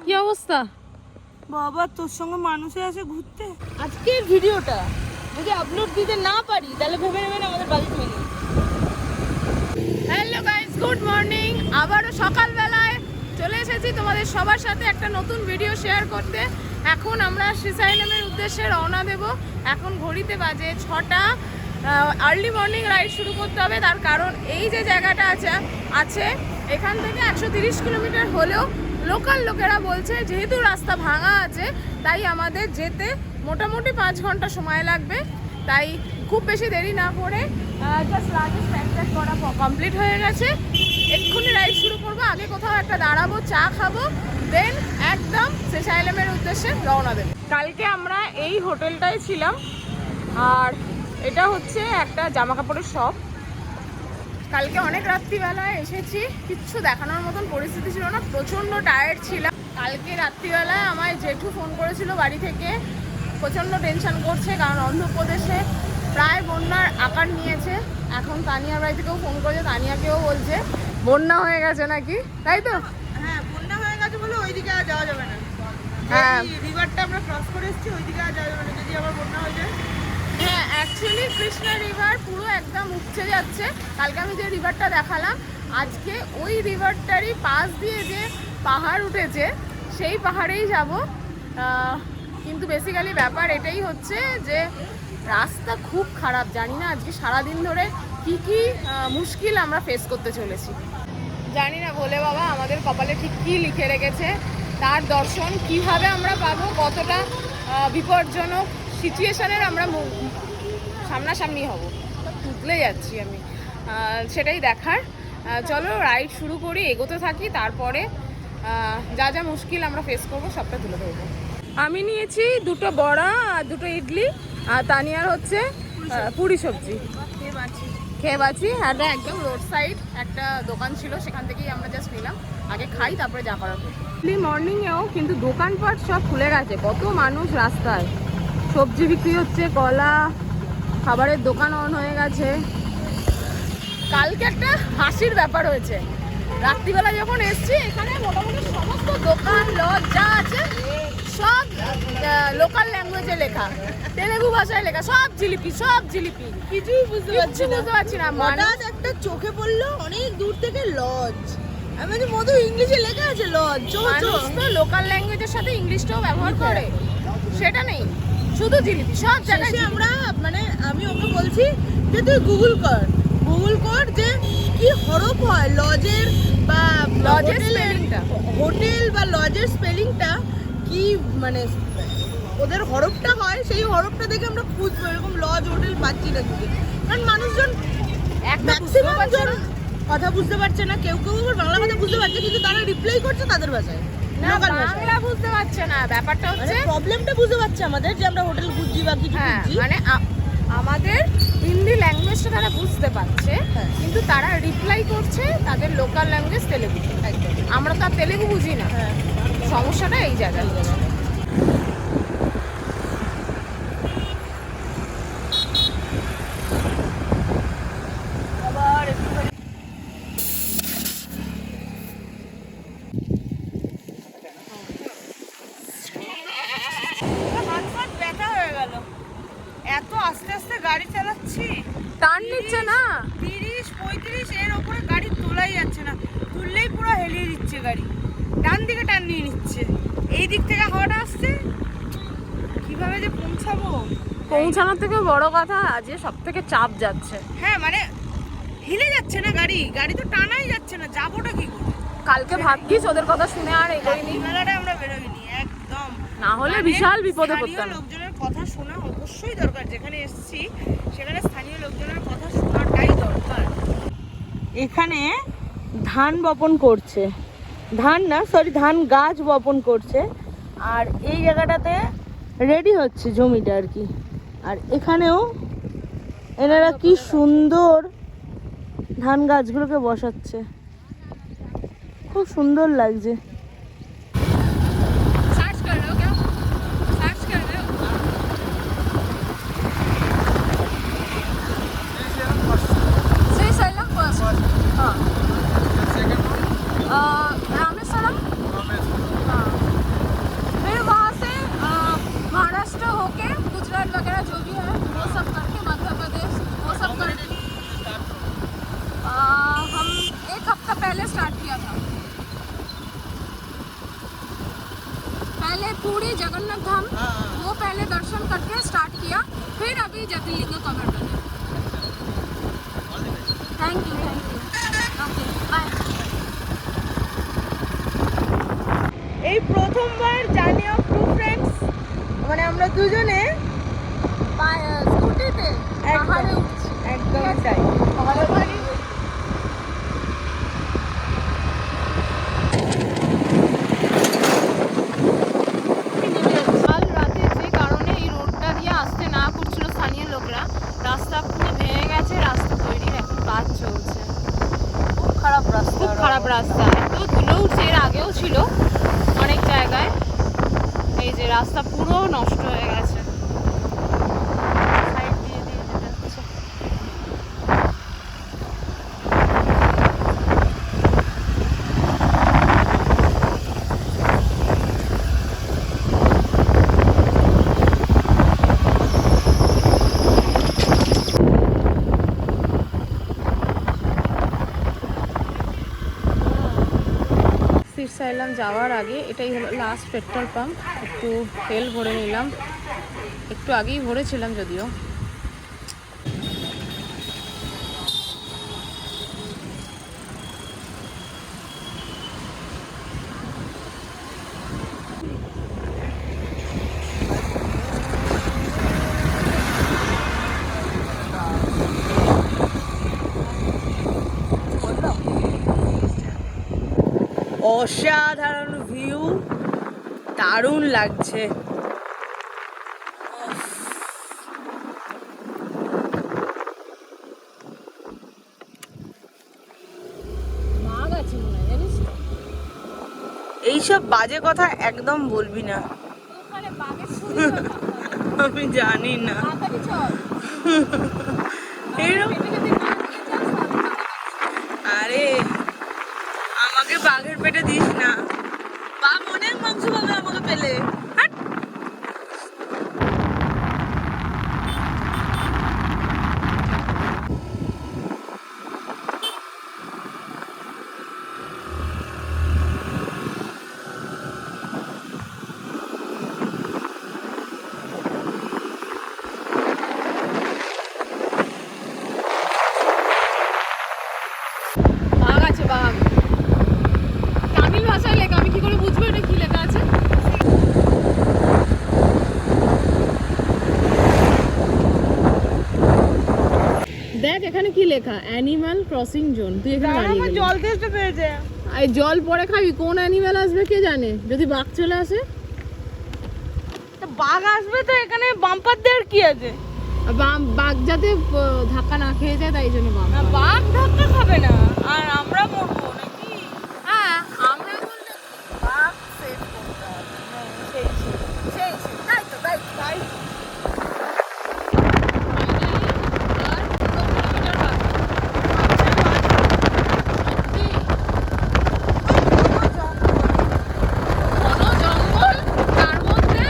কি অবস্থা? বাবা তোর সঙ্গে মানুষে আসে ঘুরতে। আজকের ভিডিওটা যদি আপলোড দিতে না পারি তাহলে ভেবে নেবেন আমাদের বাজেট মিলে। Hello guys, good morning. আবারও সকালবেলায় চলে এসেছি তোমাদের সবার সাথে একটা নতুন ভিডিও শেয়ার করতে। এখন আমরা শ্রীসাইলামের উদ্দেশ্যে রওনা দেব। এখন ঘড়িতে বাজে 6টা। আর্লি মর্নিং রাইড শুরু করতে হবে, তার কারণ এই যে জায়গাটা আছে এখান থেকে 130 কিলোমিটার হলেও লোকাল লোকেরা বলছে যেহেতু রাস্তা ভাঙা আছে তাই আমাদের যেতে মোটামুটি 5 ঘন্টা সময় লাগবে। তাই খুব বেশি দেরি না করে জাস্ট লাগেজ প্যাক করা কমপ্লিট হয়ে গেছে। এক্ষুনি রাইড শুরু করবো। আগে কোথাও একটা দাঁড়াবো, চা খাবো, দেন একদম শ্রীসাইলামের উদ্দেশ্যে রওনা দেব। কালকে আমরা এই হোটেলটাই ছিলাম, আর এটা হচ্ছে একটা জামা কাপড়ের শপ। কালকে অনেক রাত্রিবেলায় এসেছি, কিচ্ছু দেখানোর মতন পরিস্থিতি ছিল না, প্রচণ্ড টায়ার্ড ছিলাম। কালকে রাত্রিবেলায় আমায় জেঠু ফোন করেছিল বাড়ি থেকে, প্রচণ্ড টেনশন করছে কারণ অন্ধ্রপ্রদেশে প্রায় বন্যার আকার নিয়েছে। এখন তানিয়ার বাড়ি থেকেও ফোন করেছে, তানিয়াকেও বলছে বন্যা হয়ে গেছে নাকি, তাই তো? হ্যাঁ, বন্যা হয়ে গেছে বলে ওইদিকে আর যাওয়া যাবে না। হ্যাঁ, রিভারটা আমরা ক্রস করে এসেছি, ওইদিকে আর যাওয়া যাবে না যদি আবার বন্যা হয়ে যায়। হ্যাঁ, অ্যাকচুয়ালি কৃষ্ণা রিভার পুরো একদম উপচে যাচ্ছে। কালকে আমি যে রিভারটা দেখালাম, আজকে ওই রিভারটারই পাশ দিয়ে যে পাহাড় উঠেছে সেই পাহাড়েই যাব। কিন্তু বেসিক্যালি ব্যাপার এটাই হচ্ছে যে রাস্তা খুব খারাপ। জানি না আজকে সারাদিন ধরে কি মুশকিল আমরা ফেস করতে চলেছি। জানি না ভোলে বাবা আমাদের কপালে ঠিক কী লিখে রেখেছে, তার দর্শন কিভাবে আমরা পাবো, কতটা বিপজ্জনক সিচুয়েশনের আমরা সামনাসামনি হব। তুতলে যাচ্ছি আমি, সেটাই দেখার। চলো রাইড শুরু করি, এগোতে থাকি, তারপরে যা যা মুশকিল আমরা ফেস করবো সবটা তুলে ধরবো। আমি নিয়েছি 2টো বড়া আর 2টো ইডলি, আর তানিয়ার হচ্ছে পুরি সবজি। খেয়ে বাঁচি। হ্যাঁ, একদম রোড সাইড একটা দোকান ছিল, সেখান থেকেই আমরা জাস্ট নিলাম। আগে খাই তারপরে যা করার। আর্লি মর্নিংয়েও কিন্তু দোকানপাট সব খুলে গেছে, কত মানুষ রাস্তায়, সবজি বিক্রি হচ্ছে, কলা, খাবারের দোকান অন হয়ে গেছে। কালকে একটা হাসির ব্যাপার হয়েছে, রাত্রিবেলা যখন এসছি এখানে মোটামুটি সমস্ত দোকান লজ যা আছে সব লোকাল ল্যাঙ্গুয়েজে লেখা, তেলেগু ভাষায় লেখা, সব জিলিপি কিছুই বুঝতে পারছি না। হঠাৎ একটা চোখে পড়লো অনেক দূর থেকে লজ, আমি মধু ইংলিশে লেখা আছে লজ। মানুষ তো লোকাল ল্যাঙ্গুয়েজের সাথে ইংলিশটাও ব্যবহার করে, সেটা নেই, শুধু জিলিপি সব জায়গায়। আমরা মানে আমি ওকে বলছি যে তুই গুগল কর যে কি হরফ হয় লজের বা লজের স্পেলিংটা, হোটেল বা লজের স্পেলিংটা কি, মানে ওদের হরফটা হয়, সেই হরফটা দেখে আমরা খুঁজবো। এরকম লজ হোটেল পাচ্ছি না খুঁজে, কারণ মানুষজন ম্যাক্সিমাম জন কথা বুঝতে পারছে না। কেউ বাংলা কথা বুঝতে পারছে কিন্তু তারা রিপ্লাই করছে তাদের ভাষায়, না বাংলা বুঝতে পারছে না। ব্যাপারটা হচ্ছে প্রবলেমটা বুঝতে পারছে আমাদের যে আমরা হোটেল খুঁজছি বা কিছু খুঁজছি, মানে আমাদের হিন্দি ল্যাঙ্গুয়েজটা তারা বুঝতে পারছে, কিন্তু তারা রিপ্লাই করছে তাদের লোকাল ল্যাঙ্গুয়েজ তেলেগু। আমরা তো আর তেলেগু বুঝি না, সমস্যাটা এই জায়গায়। ব্যথা হয়ে গেল, এত আস্তে আস্তে গাড়ি চালাচ্ছি, টার্ন নিচ্ছে না, 30-35 এর ওপরে গাড়ি তোলাই যাচ্ছে না, তুললেই পুরো হেলিয়ে দিচ্ছে গাড়ি, ডান দিকে টান নিয়ে নিচ্ছে, এই দিক থেকে হাওয়াটা আসছে, কিভাবে যে পৌঁছানোর থেকে বড় কথা আজকে সব থেকে চাপ যাচ্ছে। হ্যাঁ, মানে হিলে যাচ্ছে না গাড়ি তো টানাই যাচ্ছে না, যাবোটা কি করে? কালকে ভাগ্যিস ওদের কথা শুনে আর এগোইনি, মেলাটা আমরা বেরোইনি একদম, না হলে বিশাল বিপদে পড়তাম। লোকজনের কথা শোনা অবশ্যই দরকার, যেখানে এসেছি সেখানে স্থানীয় লোকজনের কথা শোনাটাই দরকার। এখানে ধান বপন করছে, ধান গাছ বপন করছে, আর এই জায়গাটাতে রেডি হচ্ছে জমিটা আর কি। আর এখানেও এনারা কি সুন্দর ধান গাছগুলোকে বসাচ্ছে, খুব সুন্দর লাগছে। रामेश्वरम। हाँ, पहले पूरी जगन्नाथ धाम वो पहले दर्शन करके स्टार्ट किया, फिर अभी ज्योतिर्लिंग कवर कर। Thank you okay bye. এই প্রথমবার জার্নি অফ টু ফ্রেন্ডস, মানে আমরা দুজনে স্কুটিতে পাহাড়ে উঠছি। একদম তাই। কাল রাতে যে কারণে এই রোডটা দিয়ে আসতে না করছিল স্থানীয় লোকরা, রাস্তা পুরো ভেঙে গেছে, রাস্তা তৈরির এখন কাজ চলছে। খুব খারাপ রাস্তা, খুব খারাপ রাস্তা, তো ধুলো উঠছে, এর আগেও ছিল অনেক জায়গায়। এই যে রাস্তা পুরো নষ্ট হয়ে গেছে। সাইড দিয়ে দিয়ে যেতে হচ্ছে। সিরসা এলাম যাওয়ার আগে, এটাই হলো লাস্ট পেট্রোল পাম্প। একটু তেল ভরে নিলাম, একটু আগেই ভরেছিলাম যদিও। অসাধারণ ভিউ, দারুণ লাগছে। বাঘ আছে মনে হয়, জানিস তো? এইসব বাজে কথা একদম বলবি না। ওখানে বাঘের ছবি আমি জানি না। তাড়াতাড়ি চল। এরকম পেটে যদি না দিয়ে যাস তাহলে আরে আমাকে বাঘের পেটে দিস না, বাঘ অনেক মাংস পাবে আমাকে পেলে। হাট। বাঘ আছে, বাঘ। তামিল ভাষায় লেখা, আমি কি করে বুঝবো এটা কি লেখা আছে? দেখ এখানে কি লেখা, অ্যানিমাল ক্রসিং জোন। তুই এখানে দাঁড়িয়ে আমার গেলি। জল তেষ্টা পেয়েছে। এই জল পরে খাবি, কোন অ্যানিমাল আসবে কে জানে, যদি বাঘ চলে আসে। তো বাঘ আসবে তো এখানে বাম্পার দেওয়ার কি আছে? আর বাঘ যাতে ধাক্কা না খেয়ে যায় তাই জন্য বাঘ। না, বাঘ ধাক্কা খাবে না, আর আমরা মরবো নাকি? হ্যাঁ আমরা বললে বাঘ সেভ করতে হবে। সেই সেই তাই তো তাই তাই। আর 2 কিলোমিটার বাকি। ঘন জঙ্গল, তার মধ্যে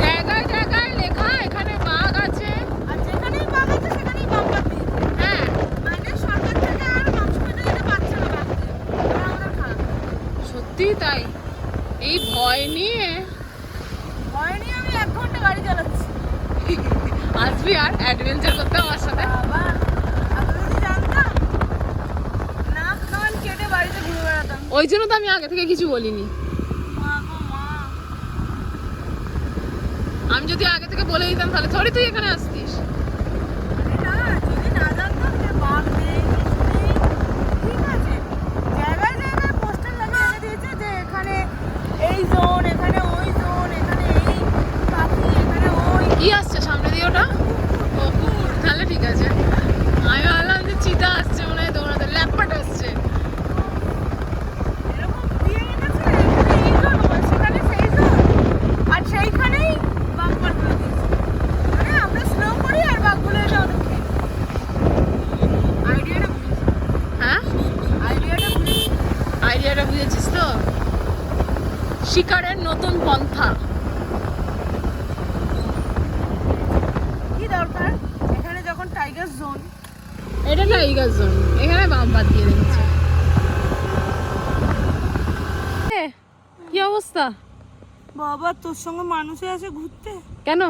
জায়গায় জায়গায় লেখা এখানে বাঘ আছে। আর যেখানেই বাঘ আছে সেখানেই বাম্পার দিয়েছে। হ্যাঁ মানে সরকার থেকে আর মাংস কেটে দিতে পারছে না বাঘকে। আমরা খারাপ। সত্যি তাই। এই ভয় নিয়ে ভয় নিয়ে আমি 1 ঘন্টা গাড়ি চালাচ্ছি। আসবি আর অ্যাডভেঞ্চার করতে আমার সাথে। বাবা, আমি যদি জানতাম নাক কান কেটে বাড়িতে ঘুরে বেড়াতাম। ওই জন্য তো আমি আগে থেকে কিছু বলিনি। মা গো মা। আমি যদি আগে থেকে বলে দিতাম তাহলে থরি তুই এখানে আসতিস। আরে না, যদি না জানতাম যে বাঘ নেই, ঠিক আছে, জায়গায় জায়গায় পোস্টার লাগিয়ে রেখে দিয়েছে যে এখানে এই জোন, এখানে ওই জোন, এখানে এই পাখি, এখানে ওই। কি আসছে সামনে দিয়ে ওটা? কুকুর, তাহলে ঠিক আছে। আমি ভাবলাম যে চিতা আসছে মনে হয় দৌড়াতে, ল্যাপাট আসছে। এরকম দিয়ে রেখেছে, এখানে এই জোন, সেখানে সেই জোন, আর সেইখানেই বাম্পার করে দিয়েছে। মানে আমরা স্লো করি আর বাঘগুলো এটা অনেক খেয়ে। আইডিয়াটা বুঝেছি, হ্যাঁ আইডিয়াটা বুঝেছি। আইডিয়াটা বুঝেছিস তো? শিকারের নতুন পন্থা। কি দরকার এখানে যখন টাইগার জোন? এটা টাইগার জোন, এখানে বাম্পার দিয়ে রেখেছে। কি অবস্থা? বাবা তোর সঙ্গে মানুষে আসে ঘুরতে? কেন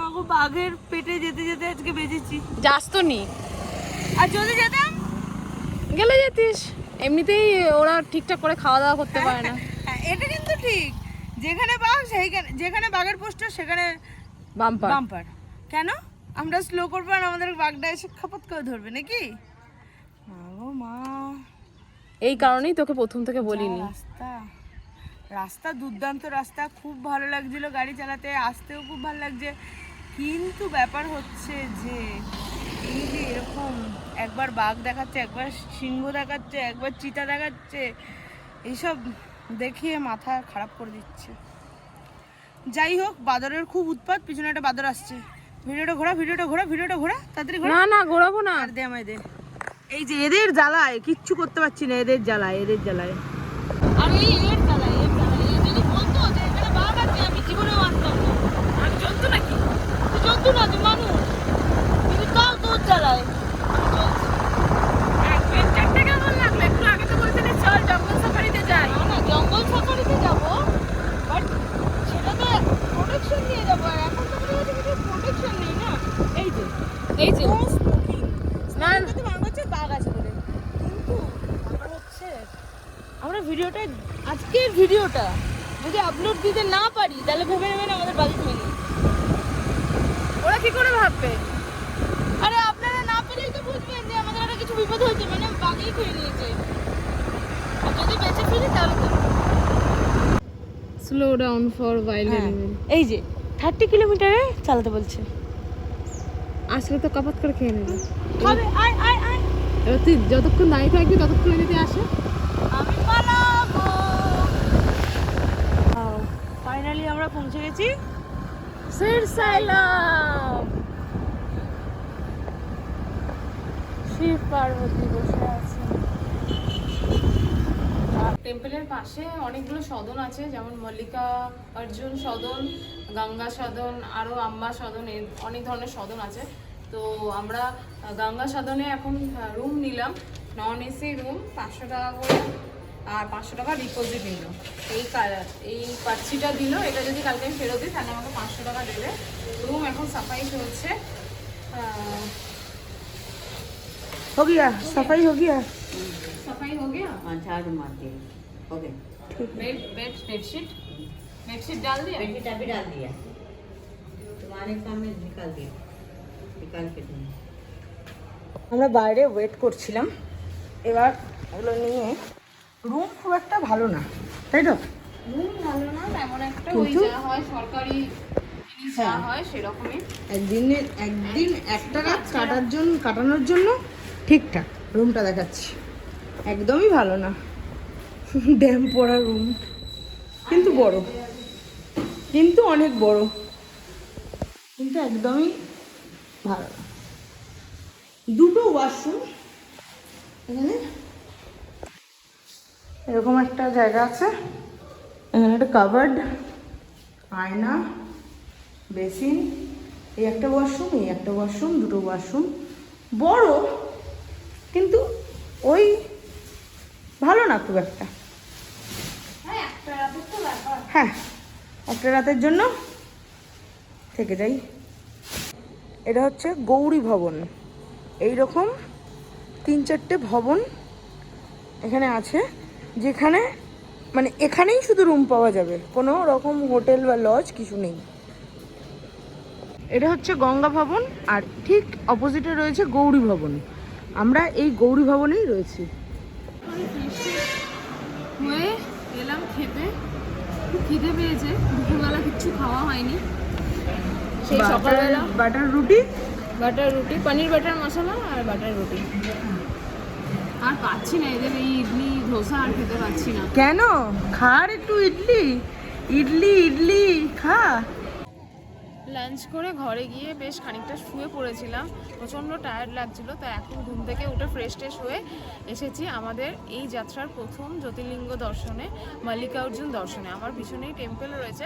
আগো বাঘের পেটে যেতে যেতে আজকে বেঁচেছি। যাস তো নি, আর যদি যেতাম? গেলে যেতিস, এমনিতেই ওরা ঠিকঠাক করে খাওয়া দাওয়া করতে পারে না। হ্যাঁ, এটা কিন্তু ঠিক, যেখানে বাঘ সেইখানে, যেখানে বাঘের পোস্টার সেখানে বাম্পার। বাম্পার। কেন আমরা স্লো করবো আর আমাদের বাঘটা এসে খাপত করে ধরবে নাকি? ও মা, এই কারণেই তোকে প্রথম থেকে বলিনি। রাস্তা রাস্তা দুর্দান্ত রাস্তা, খুব ভালো লাগছিল গাড়ি চালাতে, আসতেও খুব ভালো লাগছে। কিন্তু ব্যাপার হচ্ছে যে এই যে এরকম একবার বাঘ দেখাচ্ছে, একবার সিংহ দেখাচ্ছে, একবার চিতা দেখাচ্ছে, এইসব দেখিয়ে মাথা খারাপ করে দিচ্ছে। যাই হোক, বাদরের খুব উৎপাত, পিছনে একটা বাদর আসছে। ভিডিওটা ঘোরা, ভিডিওটা ঘোরা, ভিডিওটা ঘোরা, তাড়াতাড়ি ঘোরা। না না ঘোরাবো না। আর দে আমায় দে। এই যে এদের জ্বালায় কিচ্ছু করতে পারছি না, এদের জ্বালায়, এদের জ্বালায়। আর এই এর জ্বালায়, এর জ্বালায়। এই যদি বলতো যে এখানে বাঘ আছে, আমি জীবনেও আসতাম না। আমি জন্তু নাকি? তুই জন্তু না, তুই মানুষ, কিন্তু তাও তোর জ্বালায় আমি চলছি। অ্যাডভেঞ্চারটা কেমন লাগলো? একটু আগে তো বলছিলি চল জঙ্গল সাফারিতে যাই। না না, জঙ্গল সাফারিতে যাবো, বাট সেটাতে প্রোটেকশন নিয়ে যাবো। আর এখন তো আমাদের কাছে কিছু প্রোটেকশন নেই না। এই যে এই যে স্মোকিং না তো মনে হচ্ছে বাঘ আছে বলে, কিন্তু ব্যাপার হচ্ছে আমরা ভিডিওটা, আজকের ভিডিওটা যদি আপলোড দিতে না পারি তাহলে ভেবে নেবেন আমাদের বাজেট হয়নি। ওরা কি করে ভাববে? আরে আপনারা না পেলেই তো বুঝবেন যে আমাদের একটা কিছু বিপদ হয়েছে, মানে বাঘই খেয়ে নিয়েছে। আর যদি বেঁচে ফিরি তাহলে তো স্লো ডাউন ফর ওয়াইল্ড হ্যাঁ, অ্যানিমেল। এই যে 30 কিলোমিটারে চালাতে বলছে। আসলে তো কাপাত করে খেয়ে নেবে। খাবে, আয় আয় আয়, এবার তুই যতক্ষণ দাঁড়িয়ে থাকবি ততক্ষণ যদি আসে। আমি পালাবো। ফাইনালি আমরা পৌঁছে গেছি সিরসাইলাম। শিব পার্বতী বসে আছে। টেম্পলের পাশে অনেকগুলো সদন আছে, যেমন মল্লিকা অর্জুন সদন, গঙ্গা সদন, আরও আম্বা সদন, অনেক ধরনের সদন আছে। তো আমরা গঙ্গা সদনে এখন রুম নিলাম, নন এসি রুম, 500 টাকা করে, আর 500 টাকা ডিপোজিট নিল। এই পার্চিটা দিল, এটা যদি কালকে আমি ফেরত দিই তাহলে আমাকে 500 টাকা দেবে। রুম এখন সাফাই চলছে। हो गया, सफाई हो गया। सफाई हो गया। झाड़ू मार दिया, हो गया। बेडशीट डाल दिया। बेडशीट अभी डाल दिया, तुम्हारे काम में निकाल दिया, निकाल के दूंगा। আমরা বাইরে ওয়েট করছিলাম, এবার ওগুলো নিয়ে। রুম খুব একটা ভালো না, তাই তো? রুম ভালো না তেমন একটা, ওই কিন্তু- যা হয় সরকারি জিনিস যা হয় সেরকমই। একদিন একটা রাত কাটানোর জন্য ঠিকঠাক রুমটা দেখাচ্ছি, একদমই ভালো না। ড্যাম পড়া রুম, কিন্তু বড়, কিন্তু অনেক বড়, কিন্তু একদমই ভালো না। দুটো ওয়াশরুম, এখানে এরকম একটা জায়গা আছে, এখানে একটা কাভার্ড, আয়না, বেসিন, এই একটা ওয়াশরুম, এই একটা ওয়াশরুম, দুটো ওয়াশরুম, বড় কিন্তু ওই ভালো না খুব একটা। হ্যাঁ, একটা রাতের জন্য থেকে যাই। এটা হচ্ছে গৌরী ভবন, এইরকম 3-4টে ভবন এখানে আছে, যেখানে মানে এখানেই শুধু রুম পাওয়া যাবে, কোনো রকম হোটেল বা লজ কিছু নেই। এটা হচ্ছে গঙ্গা ভবন, আর ঠিক অপোজিটে রয়েছে গৌরী ভবন। আমরা এই গৌরী ভবনেই রয়েছি। হয়ে এলাম খেতে, খুব খিদে পেয়েছে, দুপুরবেলা কিচ্ছু খাওয়া হয়নি। সেই সকালবেলা বাটার রুটি, বাটার রুটি, পনির বাটার মশলা আর বাটার রুটি। আর পাচ্ছি না এদের এই ইডলি ধোসা, আর খেতে পাচ্ছি না। কেন? খার একটু ইডলি, ইডলি ইডলি খা। লাঞ্চ করে ঘরে গিয়ে বেশ খানিকটা শুয়ে পড়েছিলাম, প্রচণ্ড টায়ার্ড লাগছিল। তো এখন ঘুম থেকে উঠে ফ্রেশ ট্রেশ হয়ে এসেছি আমাদের এই যাত্রার প্রথম জ্যোতির্লিঙ্গ দর্শনে, মল্লিকার্জুন দর্শনে। আমার পিছনেই টেম্পল রয়েছে,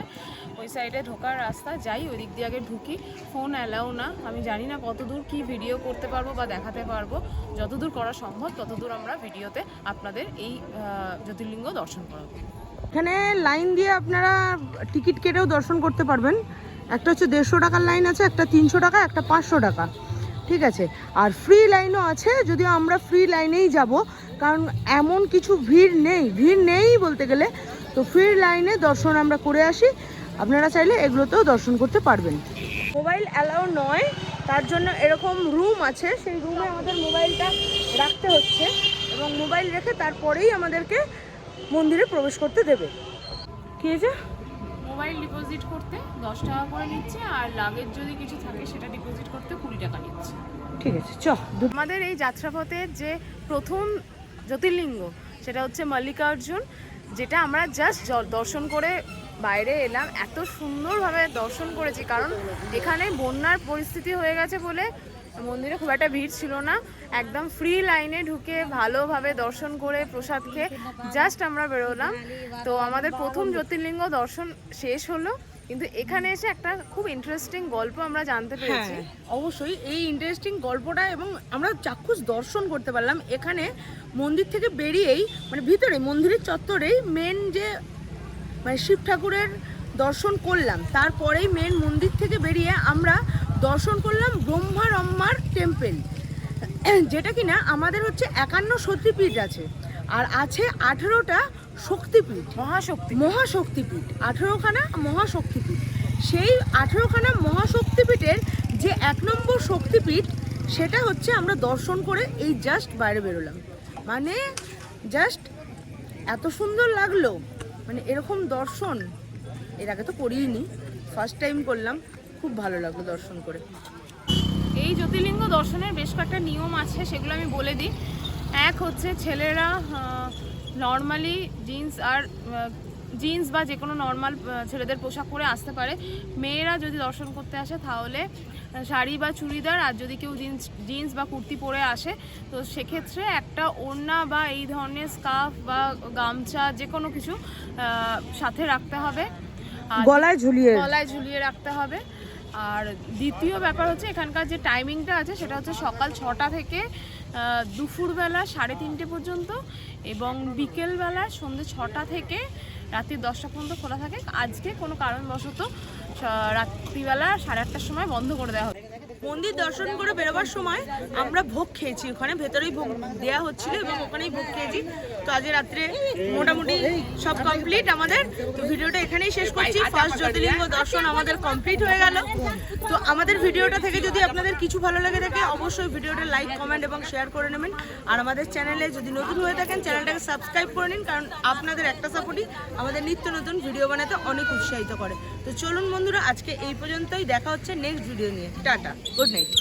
ওই সাইডে ঢোকার রাস্তা, যাই ওই দিক দিয়ে আগে ঢুকি। ফোন অ্যালাউ না, আমি জানি না কতদূর কি ভিডিও করতে পারবো বা দেখাতে পারবো, যতদূর করা সম্ভব ততদূর আমরা ভিডিওতে আপনাদের এই জ্যোতির্লিঙ্গ দর্শন করাবো। এখানে লাইন দিয়ে আপনারা টিকিট কেটেও দর্শন করতে পারবেন। একটা হচ্ছে 150 টাকার লাইন আছে, একটা 300 টাকা, একটা 500 টাকা, ঠিক আছে। আর ফ্রি লাইনও আছে, যদিও আমরা ফ্রি লাইনেই যাব, কারণ এমন কিছু ভিড় নেই বলতে গেলে। তো ফ্রি লাইনে দর্শন আমরা করে আসি, আপনারা চাইলে এগুলোতেও দর্শন করতে পারবেন। মোবাইল অ্যালাউ নয়, তার জন্য এরকম রুম আছে, সেই রুমে আমাদের মোবাইলটা রাখতে হচ্ছে এবং মোবাইল রেখে তারপরেই আমাদেরকে মন্দিরে প্রবেশ করতে দেবে। কি আছে? মোবাইল ডিপোজিট করতে 10 টাকা করে নিচ্ছে, আর লাগেজ যদি কিছু থাকে সেটা ডিপোজিট করতে 20 টাকা নিচ্ছে। ঠিক আছে, আমাদের এই যাত্রাপথের যে প্রথম জ্যোতির্লিঙ্গ সেটা হচ্ছে মল্লিকার্জুন, যেটা আমরা জাস্ট দর্শন করে বাইরে এলাম। এত সুন্দরভাবে দর্শন করেছি, কারণ এখানে বন্যার পরিস্থিতি হয়ে গেছে বলে মন্দিরে খুব একটা ভিড় ছিল না। একদম ফ্রি লাইনে ঢুকে ভালোভাবে দর্শন করে প্রসাদ খেয়ে জাস্ট আমরা বেরোলাম। তো আমাদের প্রথম জ্যোতির্লিঙ্গ দর্শন শেষ হলো, কিন্তু এখানে এসে একটা খুব ইন্টারেস্টিং গল্প আমরা জানতে পেরেছি। অবশ্যই এই ইন্টারেস্টিং গল্পটা, এবং আমরা চাক্ষুষ দর্শন করতে পারলাম। এখানে মন্দির থেকে বেরিয়েই, মানে ভিতরে মন্দিরের চত্বরেই মেন যে মানে শিব ঠাকুরের দর্শন করলাম, তারপরেই মেন মন্দির থেকে বেরিয়ে আমরা দর্শন করলাম ব্রহ্মারম্মার টেম্পল, যেটা কিনা আমাদের হচ্ছে 51 শক্তিপীঠ আছে, আর আছে 18টা শক্তিপীঠ, মহাশক্তিপীঠ 18খানা মহাশক্তিপীঠ। সেই 18খানা মহাশক্তিপীঠের যে 1 নম্বর শক্তিপীঠ, সেটা হচ্ছে আমরা দর্শন করে এই জাস্ট বাইরে বেরোলাম। মানে জাস্ট এত সুন্দর লাগলো, মানে এরকম দর্শন এর আগে তো করিনি, ফার্স্ট টাইম করলাম, খুব ভালো লাগলো দর্শন করে। এই জ্যোতির্লিঙ্গ দর্শনের বেশ কয়েকটা নিয়ম আছে, সেগুলো আমি বলে দিই। এক হচ্ছে ছেলেরা নর্মালি জিন্স বা যে কোনো নর্মাল ছেলেদের পোশাক পরে আসতে পারে। মেয়েরা যদি দর্শন করতে আসে তাহলে শাড়ি বা চুড়িদার, আর যদি কেউ জিন্স বা কুর্তি পরে আসে তো সেক্ষেত্রে একটা ওড়না বা এই ধরনের স্কার্ফ বা গামছা যে কোনো কিছু সাথে রাখতে হবে, গলায় ঝুলিয়ে রাখতে হবে। আর দ্বিতীয় ব্যাপার হচ্ছে এখানকার যে টাইমিংটা আছে সেটা হচ্ছে সকাল 6টা থেকে দুপুরবেলা 3:30 পর্যন্ত, এবং বিকেলবেলা সন্ধ্যে 6টা থেকে রাত্রি 10টা পর্যন্ত খোলা থাকে। আজকে কোনো কারণবশত রাত্রিবেলা 8:30টার সময় বন্ধ করে দেওয়া হবে। মন্দির দর্শন করে বেরোবার সময় আমরা ভোগ খেয়েছি, ওখানে ভেতরেই ভোগ দেওয়া হচ্ছিল এবং ওখানেই ভোগ খেয়েছি। তো আজ রাত্রে মোটামুটি সব কমপ্লিট আমাদের। তো ভিডিওটা এখানেই শেষ করছি। ফার্স্ট জ্যোতির্লিঙ্গ দর্শন আমাদের কমপ্লিট হয়ে গেল। তো আমাদের ভিডিওটা থেকে যদি আপনাদের কিছু ভালো লাগে থাকে, অবশ্যই ভিডিওটা লাইক, কমেন্ট এবং শেয়ার করে নেবেন। আর আমাদের চ্যানেলে যদি নতুন হয়ে থাকেন, চ্যানেলটাকে সাবস্ক্রাইব করে নিন, কারণ আপনাদের একটা সাপোর্টই আমাদের নিত্য নতুন ভিডিও বানাতে অনেক উৎসাহিত করে। তো চলুন বন্ধুরা, আজকে এই পর্যন্তই, দেখা হচ্ছে নেক্সট ভিডিও নিয়ে। Tata, good night.